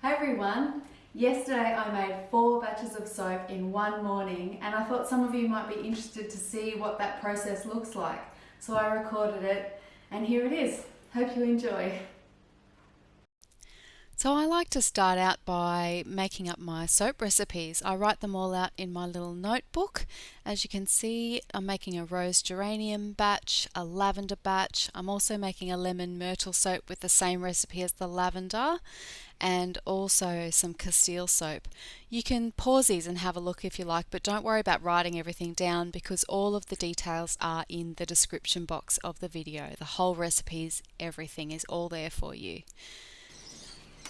Hey everyone! Yesterday I made 4 batches of soap in one morning and I thought some of you might be interested to see what that process looks like. So I recorded it and here it is. Hope you enjoy. So I like to start out by making up my soap recipes. I write them all out in my little notebook. As you can see, I'm making a rose geranium batch, a lavender batch. I'm also making a lemon myrtle soap with the same recipe as the lavender, and also some Castile soap. You can pause these and have a look if you like, but don't worry about writing everything down because all of the details are in the description box of the video. The whole recipes, everything is all there for you.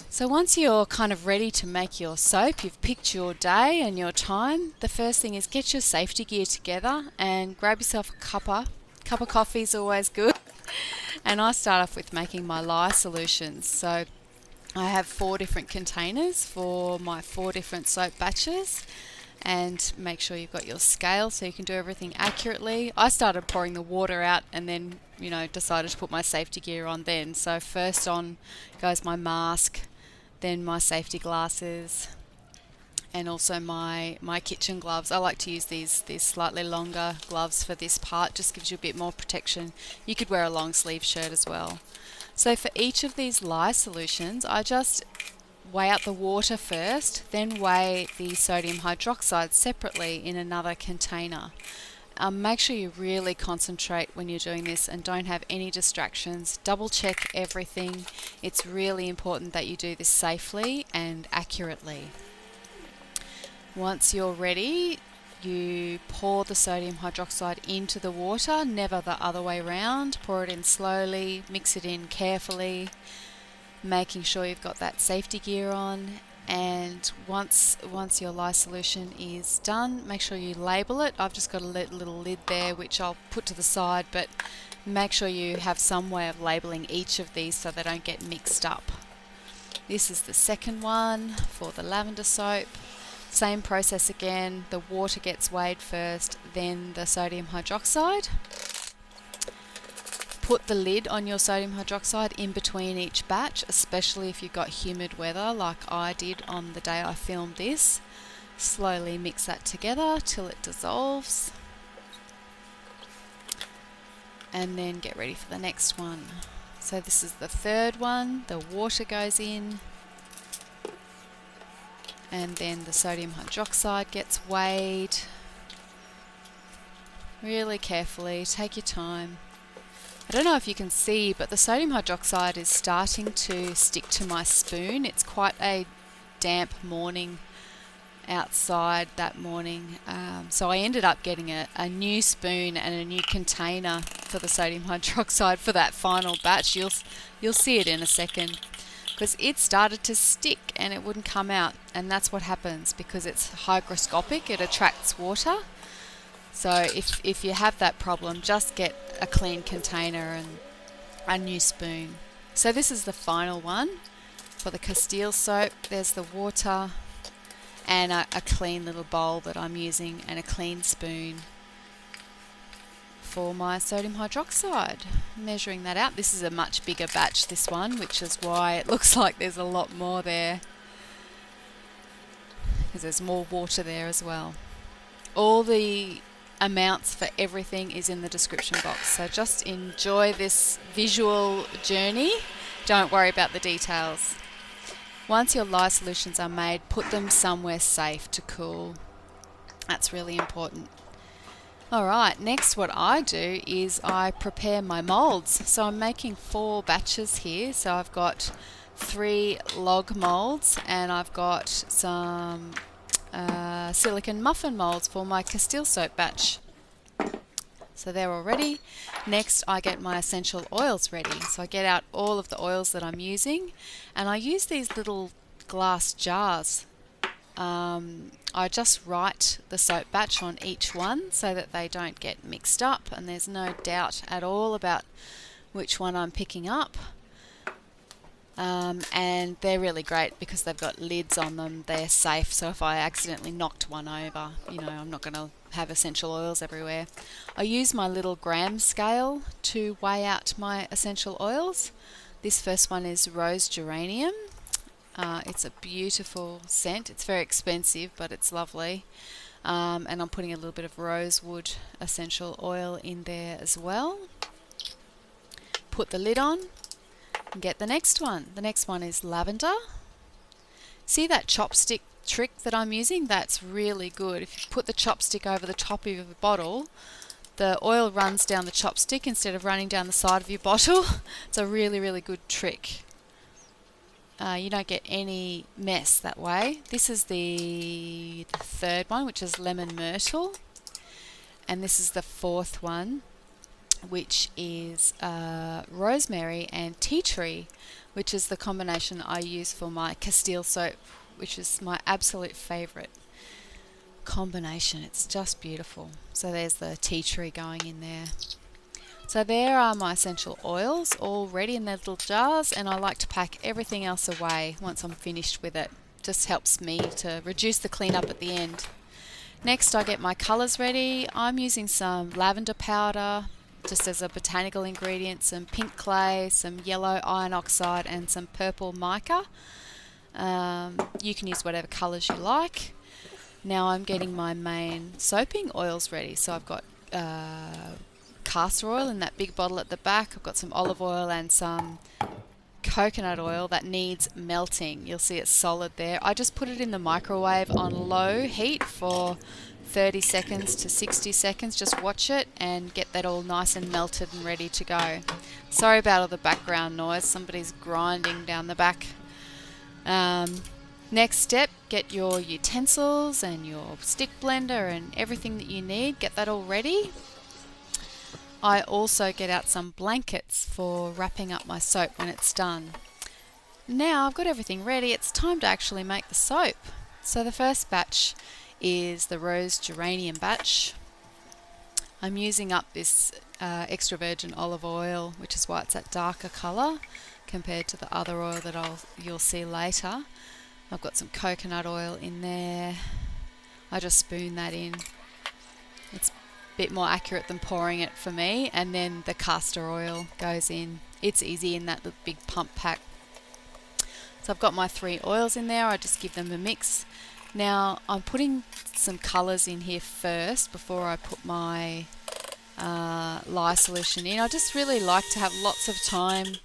So once you're kind of ready to make your soap, you've picked your day and your time, the first thing is get your safety gear together and grab yourself a cuppa. Cup of coffee is always good. And I start off with making my lye solutions. So I have 4 different containers for my 4 different soap batches, and make sure you've got your scale so you can do everything accurately. I started pouring the water out and then, decided to put my safety gear on then. So first on goes my mask, then my safety glasses, and also my kitchen gloves. I like to use these slightly longer gloves for this part, just gives you a bit more protection. You could wear a long sleeve shirt as well. So for each of these lye solutions, I just weigh out the water first, then weigh the sodium hydroxide separately in another container. Make sure you really concentrate when you're doing this and don't have any distractions. Double check everything. It's really important that you do this safely and accurately. Once you're ready, you pour the sodium hydroxide into the water, never the other way around. Pour it in slowly, mix it in carefully, making sure you've got that safety gear on. And once your lye solution is done, make sure you label it. I've just got a little lid there which I'll put to the side, but make sure you have some way of labeling each of these so they don't get mixed up. This is the second one for the lavender soap. Same process again, the water gets weighed first, then the sodium hydroxide. Put the lid on your sodium hydroxide in between each batch, especially if you've got humid weather like I did on the day I filmed this. Slowly mix that together till it dissolves. And then get ready for the next one. So this is the third one, the water goes in. And then the sodium hydroxide gets weighed. Really carefully, take your time. I don't know if you can see, but the sodium hydroxide is starting to stick to my spoon. It's quite a damp morning outside that morning. So I ended up getting a new spoon and a new container for the sodium hydroxide for that final batch. You'll see it in a second. Because it started to stick and it wouldn't come out, and that's what happens because it's hygroscopic, it attracts water. So if you have that problem, just get a clean container and a new spoon. So this is the final one for the Castile soap. There's the water and a clean little bowl that I'm using and a clean spoon for my sodium hydroxide. Measuring that out. This is a much bigger batch, this one, which is why it looks like there's a lot more there, because there's more water there as well. All the amounts for everything is in the description box, so just enjoy this visual journey. Don't worry about the details. Once your lye solutions are made, put them somewhere safe to cool. That's really important. Alright, next what I do is I prepare my moulds. So I'm making 4 batches here. So I've got 3 log moulds and I've got some silicone muffin moulds for my Castile soap batch. So they're all ready. Next I get my essential oils ready. So I get out all of the oils that I'm using and I use these little glass jars. I just write the soap batch on each one so that they don't get mixed up and there's no doubt at all about which one I'm picking up. And they're really great because they've got lids on them. They're safe, so if I accidentally knocked one over, I'm not going to have essential oils everywhere. I use my little gram scale to weigh out my essential oils. This first one is rose geranium It's a beautiful scent. It's very expensive, but it's lovely. And I'm putting a little bit of rosewood essential oil in there as well. Put the lid on and get the next one. The next one is lavender. See that chopstick trick that I'm using? That's really good. If you put the chopstick over the top of your bottle, the oil runs down the chopstick instead of running down the side of your bottle. It's a really, really good trick. You don't get any mess that way. This is the third one, which is lemon myrtle. And this is the fourth one, which is rosemary and tea tree, which is the combination I use for my Castile soap, which is my absolute favourite combination. It's just beautiful. So there's the tea tree going in there. So there are my essential oils all ready in their little jars, and I like to pack everything else away once I'm finished with it. Just helps me to reduce the cleanup at the end. Next I get my colours ready. I'm using some lavender powder just as a botanical ingredient, some pink clay, some yellow iron oxide and some purple mica. You can use whatever colours you like. Now I'm getting my main soaping oils ready. So I've got castor oil in that big bottle at the back. I've got some olive oil and some coconut oil that needs melting. You'll see it's solid there. I just put it in the microwave on low heat for 30 seconds to 60 seconds. Just watch it and get that all nice and melted and ready to go. Sorry about all the background noise. Somebody's grinding down the back. Next step, get your utensils and your stick blender and everything that you need. Get that all ready. I also get out some blankets for wrapping up my soap when it's done. Now I've got everything ready, it's time to actually make the soap. So the first batch is the rose geranium batch. I'm using up this extra virgin olive oil, which is why it's that darker colour compared to the other oil that you'll see later. I've got some coconut oil in there. I just spoon that in. It's bit more accurate than pouring it for me, and then the castor oil goes in. It's easy in that little big pump pack. So I've got my 3 oils in there. I just give them a mix. Now I'm putting some colours in here first before I put my lye solution in. I just really like to have lots of time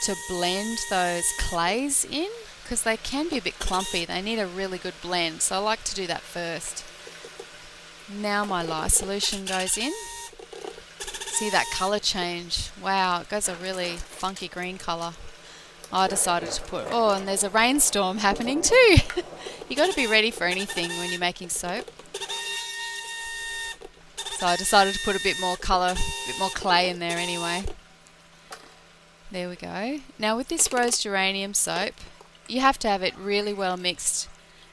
to blend those clays in because they can be a bit clumpy. They need a really good blend, so I like to do that first. Now my lye solution goes in. See that colour change? Wow, it goes a really funky green colour. I decided to put, oh, and there's a rainstorm happening too. You got to be ready for anything when you're making soap. So I decided to put a bit more colour, a bit more clay in there anyway. There we go. Now with this rose geranium soap, you have to have it really well mixed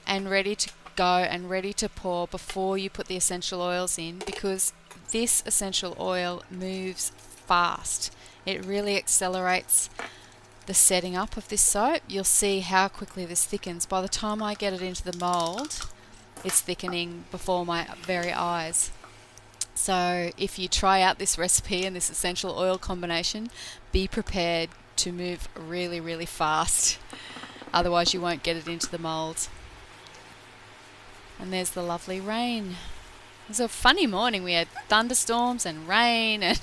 and ready to go and ready to pour before you put the essential oils in, because this essential oil moves fast. It really accelerates the setting up of this soap. You'll see how quickly this thickens. By the time I get it into the mould, it's thickening before my very eyes. So if you try out this recipe and this essential oil combination, be prepared to move really, really fast. Otherwise you won't get it into the mould. And there's the lovely rain. It was a funny morning. We had thunderstorms and rain and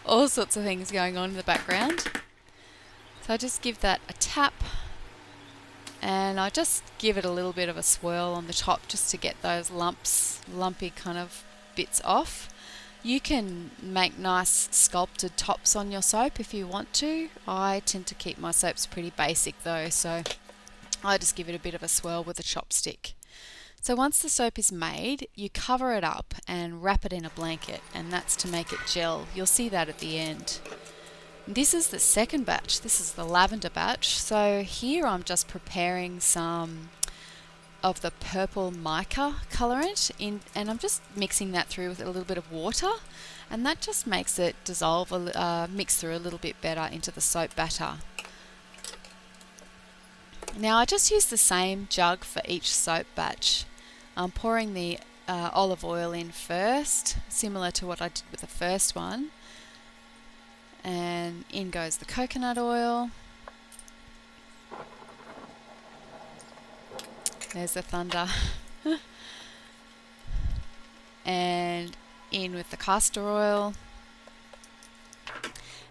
all sorts of things going on in the background. So I just give that a tap and I just give it a little bit of a swirl on the top just to get those lumpy kind of bits off. You can make nice sculpted tops on your soap if you want to. I tend to keep my soaps pretty basic though, so I just give it a bit of a swirl with a chopstick. So once the soap is made, you cover it up and wrap it in a blanket, and that's to make it gel. You'll see that at the end. This is the second batch. This is the lavender batch. So here I'm just preparing some of the purple mica colorant in, and I'm just mixing that through with a little bit of water, and that just makes it dissolve, mix through a little bit better into the soap batter. Now I just use the same jug for each soap batch. I'm pouring the olive oil in first, similar to what I did with the first one. And in goes the coconut oil. There's the thunder. And in with the castor oil.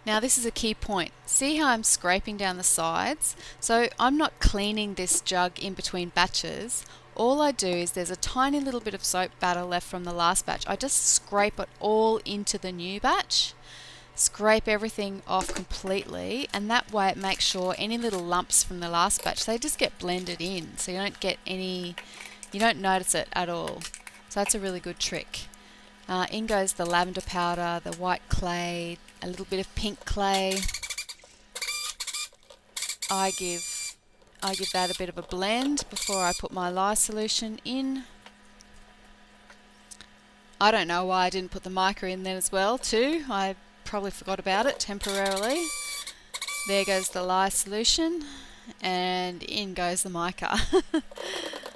Now this is a key point. See how I'm scraping down the sides? So I'm not cleaning this jug in between batches. All I do is there's a tiny little bit of soap batter left from the last batch. I just scrape it all into the new batch. Scrape everything off completely, and that way it makes sure any little lumps from the last batch, they just get blended in, so you don't get any, you don't notice it at all. So that's a really good trick. In goes the lavender powder, the white clay, a little bit of pink clay. I give that a bit of a blend before I put my lye solution in. I don't know why I didn't put the mica in then as well too. I probably forgot about it temporarily. There goes the lye solution, and in goes the mica.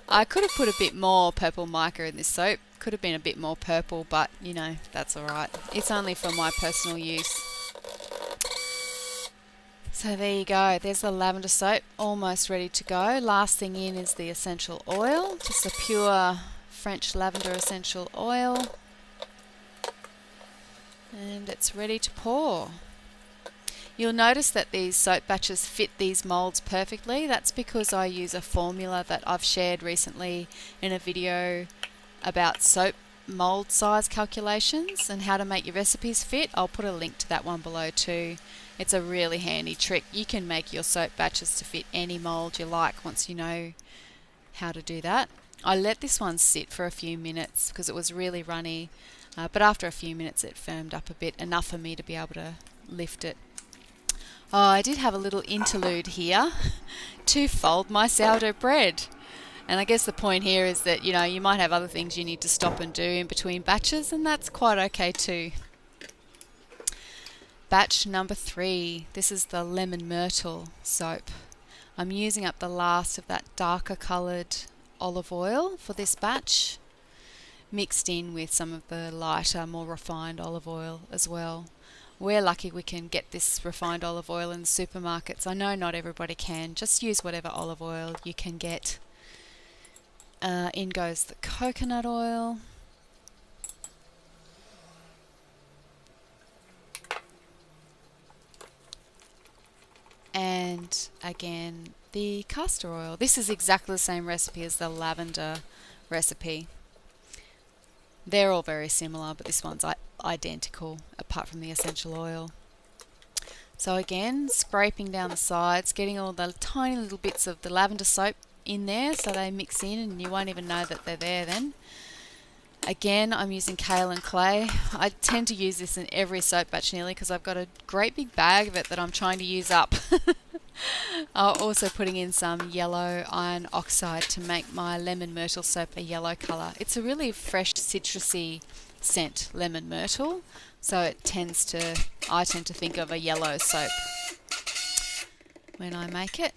I could have put a bit more purple mica in this soap. Could have been a bit more purple, but you know, that's alright. It's only for my personal use. So there you go. There's the lavender soap, almost ready to go. Last thing in is the essential oil, just a pure French lavender essential oil. And it's ready to pour. You'll notice that these soap batches fit these molds perfectly. That's because I use a formula that I've shared recently in a video about soap mold size calculations and how to make your recipes fit. I'll put a link to that one below too. It's a really handy trick. You can make your soap batches to fit any mold you like once you know how to do that. I let this one sit for a few minutes because it was really runny, but after a few minutes it firmed up a bit, enough for me to be able to lift it. Oh, I did have a little interlude here to fold my sourdough bread. And I guess the point here is that, you know, you might have other things you need to stop and do in between batches, and that's quite okay too. Batch number 3. This is the lemon myrtle soap. I'm using up the last of that darker coloured olive oil for this batch, mixed in with some of the lighter, more refined olive oil as well. We're lucky we can get this refined olive oil in the supermarkets. I know not everybody can. Just use whatever olive oil you can get. In goes the coconut oil. And again, the castor oil. This is exactly the same recipe as the lavender recipe. They're all very similar, but this one's identical apart from the essential oil. So again, scraping down the sides, getting all the tiny little bits of the lavender soap in there so they mix in and you won't even know that they're there then. Again, I'm using kale and clay. I tend to use this in every soap batch nearly because I've got a great big bag of it that I'm trying to use up. I'm also putting in some yellow iron oxide to make my lemon myrtle soap a yellow colour. It's a really fresh citrusy scent, lemon myrtle, so I tend to think of a yellow soap when I make it.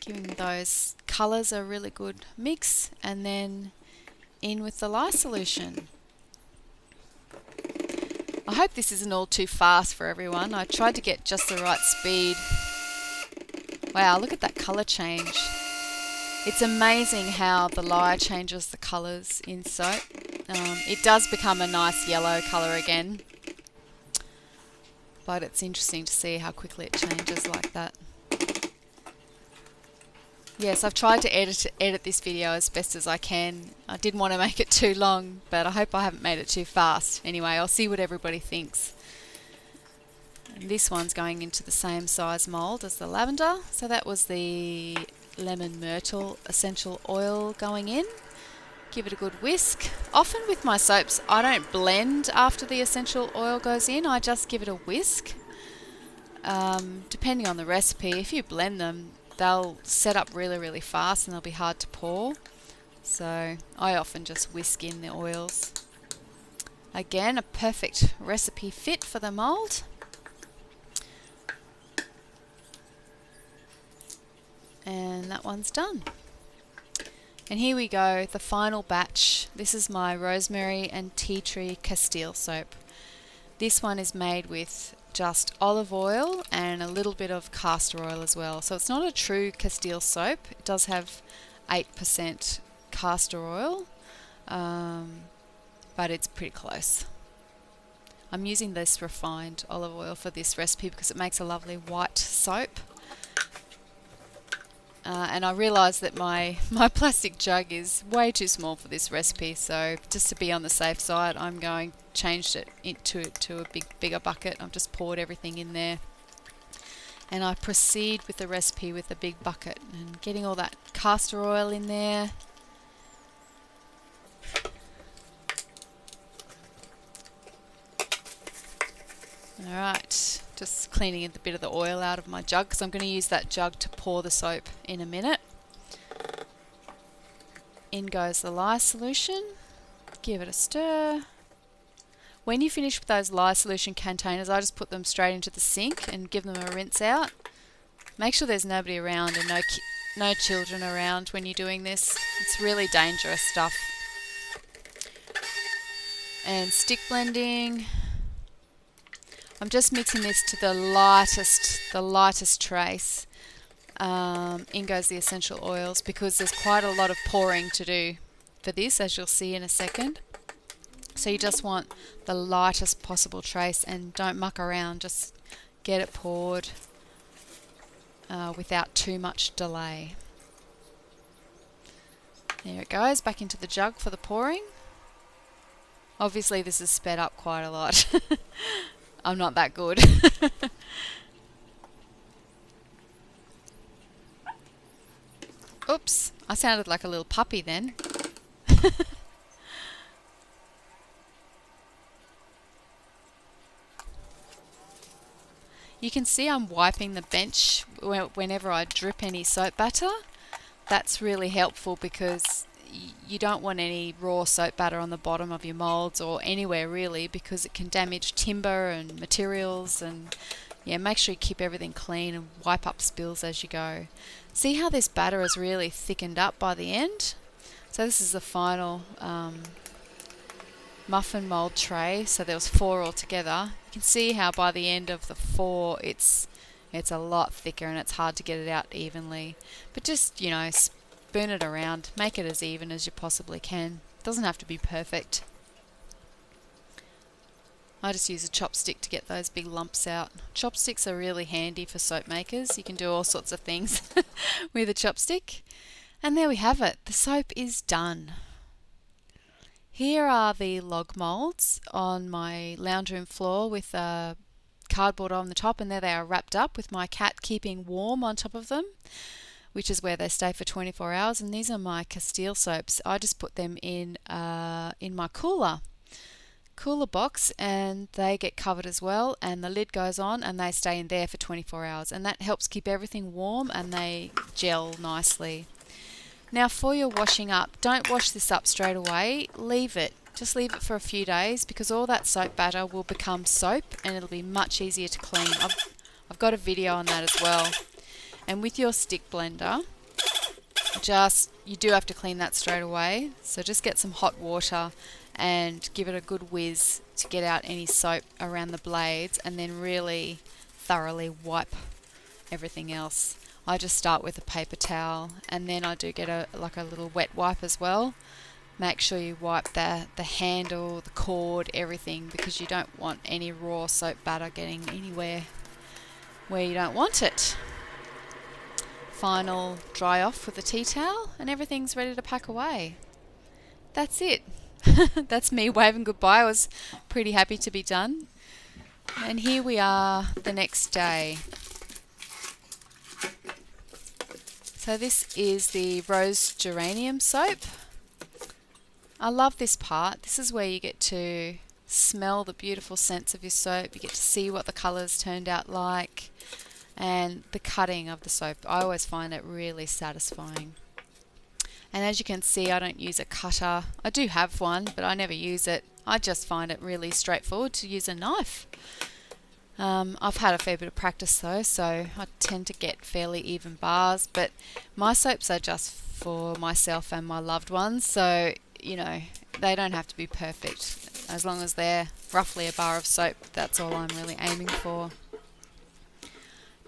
Giving those colours a really good mix, and then in with the lye solution. I hope this isn't all too fast for everyone. I tried to get just the right speed. Wow, look at that colour change. It's amazing how the lye changes the colours in soap. It does become a nice yellow colour again, but it's interesting to see how quickly it changes like that. Yes, I've tried to edit this video as best as I can. I didn't want to make it too long, but I hope I haven't made it too fast. Anyway, I'll see what everybody thinks. And this one's going into the same size mould as the lavender. So that was the lemon myrtle essential oil going in. Give it a good whisk. Often with my soaps, I don't blend after the essential oil goes in. I just give it a whisk. Depending on the recipe, if you blend them, they'll set up really, really fast and they'll be hard to pour. So I often just whisk in the oils. Again, a perfect recipe fit for the mould. And that one's done. And here we go, the final batch. This is my Rosemary and Tea Tree Castile soap. This one is made with just olive oil and a little bit of castor oil as well. So it's not a true Castile soap. It does have 8% castor oil, but it's pretty close. I'm using this refined olive oil for this recipe because it makes a lovely white soap. And I realised that my plastic jug is way too small for this recipe, so just to be on the safe side, I'm going to change it to a bigger bucket. I've just poured everything in there, and I proceed with the recipe with a big bucket and getting all that castor oil in there. Alright, just cleaning a bit of the oil out of my jug because I'm going to use that jug to pour the soap in a minute. In goes the lye solution. Give it a stir. When you finish with those lye solution containers, I just put them straight into the sink and give them a rinse out. Make sure there's nobody around and no children around when you're doing this. It's really dangerous stuff. And stick blending. I'm just mixing this to the lightest trace. In goes the essential oils because there's quite a lot of pouring to do for this, as you'll see in a second. So you just want the lightest possible trace and don't muck around, just get it poured without too much delay. There it goes, back into the jug for the pouring. Obviously this is sped up quite a lot. I'm not that good. Oops, I sounded like a little puppy then. You can see I'm wiping the bench whenever I drip any soap batter. That's really helpful because you don't want any raw soap batter on the bottom of your moulds or anywhere really, because it can damage timber and materials. And yeah, make sure you keep everything clean and wipe up spills as you go. See how this batter is really thickened up by the end? So this is the final muffin mould tray. So there was 4 altogether. You can see how by the end of the 4 it's a lot thicker and it's hard to get it out evenly. But just, spoon it around, make it as even as you possibly can. It doesn't have to be perfect. I just use a chopstick to get those big lumps out. Chopsticks are really handy for soap makers. You can do all sorts of things with a chopstick. And there we have it. The soap is done. Here are the log moulds on my lounge room floor with cardboard on the top, and there they are wrapped up with my cat keeping warm on top of them, which is where they stay for 24 hours. And these are my Castile soaps. I just put them in my cooler box, and they get covered as well, and the lid goes on and they stay in there for 24 hours, and that helps keep everything warm and they gel nicely. Now for your washing up, don't wash this up straight away. Just leave it for a few days, because all that soap batter will become soap and it'll be much easier to clean. I've got a video on that as well. And with your stick blender, you do have to clean that straight away. So just get some hot water and give it a good whiz to get out any soap around the blades, and then really thoroughly wipe everything else. I just start with a paper towel, and then I do get a little wet wipe as well. Make sure you wipe the handle, the cord, everything, because you don't want any raw soap batter getting anywhere where you don't want it. Final dry off with a tea towel and everything's ready to pack away. That's it. That's me waving goodbye. I was pretty happy to be done. And here we are the next day. So this is the rose geranium soap. I love this part. This is where you get to smell the beautiful scents of your soap. You get to see what the colours turned out like, and the cutting of the soap. I always find it really satisfying. And as you can see, I don't use a cutter. I do have one, but I never use it. I just find it really straightforward to use a knife. I've had a fair bit of practice though, so I tend to get fairly even bars, but my soaps are just for myself and my loved ones, so they don't have to be perfect. As long as they're roughly a bar of soap, that's all I'm really aiming for.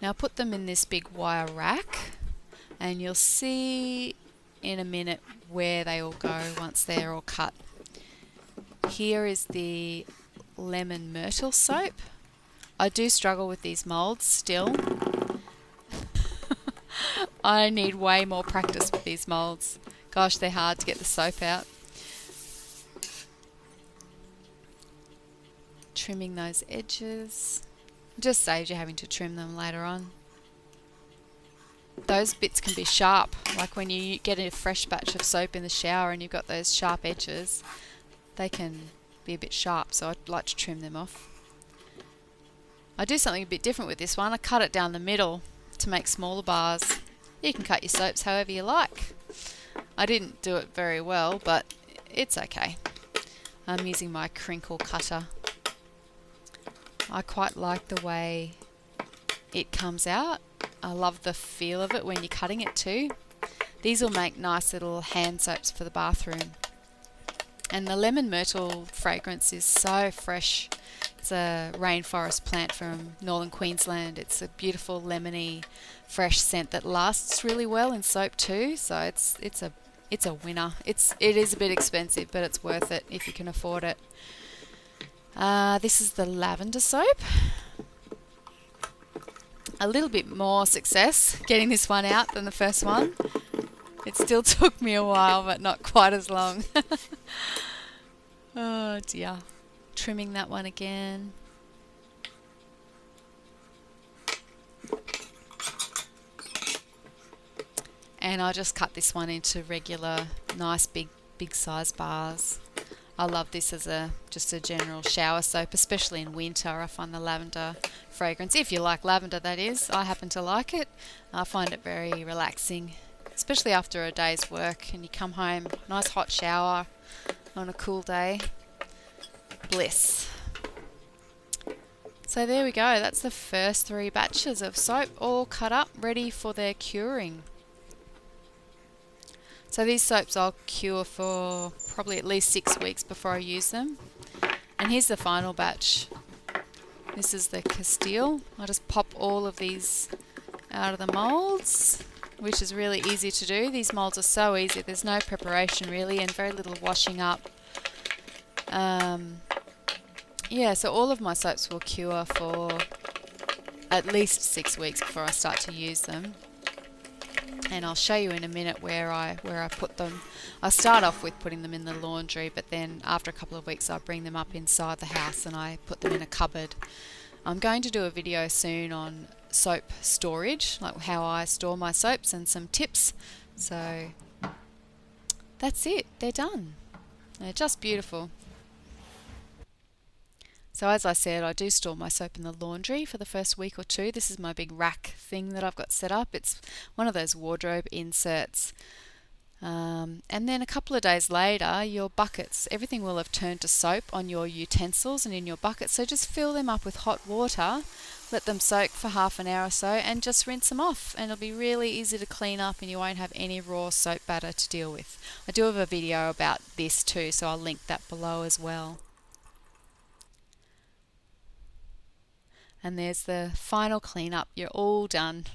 Now put them in this big wire rack, and you'll see in a minute where they all go once they're all cut. Here is the lemon myrtle soap. I do struggle with these molds still. I need way more practice with these molds. Gosh, they're hard to get the soap out. Trimming those edges. Just saves you having to trim them later on. Those bits can be sharp, like when you get a fresh batch of soap in the shower and you've got those sharp edges, they can be a bit sharp, so I'd like to trim them off. I do something a bit different with this one. I cut it down the middle to make smaller bars. You can cut your soaps however you like. I didn't do it very well, but it's okay. I'm using my crinkle cutter. I quite like the way it comes out. I love the feel of it when you're cutting it too. These will make nice little hand soaps for the bathroom. And the lemon myrtle fragrance is so fresh. It's a rainforest plant from northern Queensland. It's a beautiful lemony fresh scent that lasts really well in soap too. So it's a winner. It is a bit expensive, but it's worth it if you can afford it. This is the lavender soap. A little bit more success getting this one out than the first one. It still took me a while, but not quite as long. Oh dear. Trimming that one again. And I just cut this one into regular, nice big size bars. I love this as just a general shower soap, especially in winter. I find the lavender fragrance, if you like lavender that is, I happen to like it. I find it very relaxing, especially after a day's work and you come home, nice hot shower on a cool day. Bliss. So there we go, that's the first 3 batches of soap all cut up, ready for their curing. So these soaps I'll cure for probably at least 6 weeks before I use them. And here's the final batch. This is the Castile. I'll just pop all of these out of the molds, which is really easy to do. These molds are so easy. There's no preparation really and very little washing up. Yeah, so all of my soaps will cure for at least 6 weeks before I start to use them. And I'll show you in a minute where I put them. I start off with putting them in the laundry, but then after a couple of weeks I bring them up inside the house and I put them in a cupboard. I'm going to do a video soon on soap storage, like how I store my soaps and some tips. So that's it, they're done. They're just beautiful. So as I said, I do store my soap in the laundry for the first week or 2. This is my big rack thing that I've got set up. It's one of those wardrobe inserts. And then a couple of days later, your buckets, everything will have turned to soap on your utensils and in your buckets. So just fill them up with hot water, let them soak for half an hour or so, and just rinse them off. And it'll be really easy to clean up and you won't have any raw soap batter to deal with. I do have a video about this too, so I'll link that below as well. And there's the final cleanup. You're all done.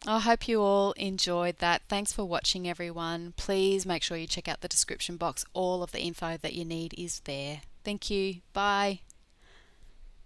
I hope you all enjoyed that. Thanks for watching, everyone. Please make sure you check out the description box. All of the info that you need is there. Thank you. Bye.